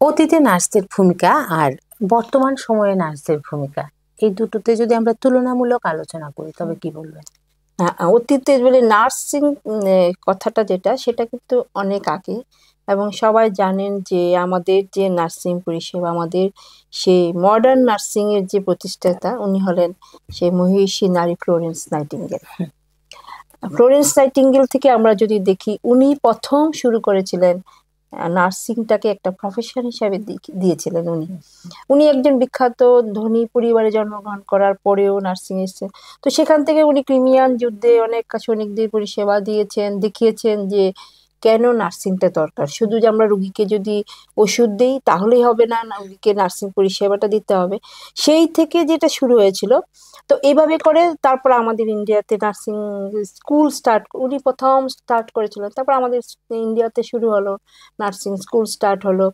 অতীতে নার্সদের ভূমিকা আর বর্তমান সময়ে নার্সদের ভূমিকা, এই দুটোতে যদি আমরা তুলনামূলক আলোচনা করি তবে কি বলবেন? অতীতের মানে নার্সিং কথাটা যেটা সেটা কিন্তু অনেক আগে, এবং সবাই জানেন যে আমাদের যে নার্সিং পরিষেবা, আমাদের সেই মডার্ন নার্সিং এর যে প্রতিষ্ঠাতা উনি হলেন সেই মহিষী নারী ফ্লোরেন্স নাইটিঙ্গেল। ফ্লোরেন্স নাইটিঙ্গেল থেকে আমরা যদি দেখি, উনি প্রথম শুরু করেছিলেন নার্সিংটাকে একটা প্রফেশন হিসাবে দিয়েছিলেন। উনি উনি একজন বিখ্যাত ধনী পরিবারে জন্মগ্রহণ করার পরেও নার্সিং এসেছেন। তো সেখান থেকে উনি ক্রিমিয়ান যুদ্ধে অনেক সৈনিকদের পরিষেবা দিয়েছেন, দেখিয়েছেন যে কেন নার্সিংটা দরকার। শুধু যে আমরা রুগীকে যদি ওষুধ দিই তাহলেই হবে না, রুগীকে নার্সিং পরিষেবাটা দিতে হবে। সেই থেকে যেটা শুরু হয়েছিল। তো এইভাবে করে তারপর আমাদের ইন্ডিয়াতে নার্সিং স্কুল উনি প্রথম স্টার্ট করেছিলেন, তারপর আমাদের ইন্ডিয়াতে শুরু হলো, নার্সিং স্কুল স্টার্ট হলো।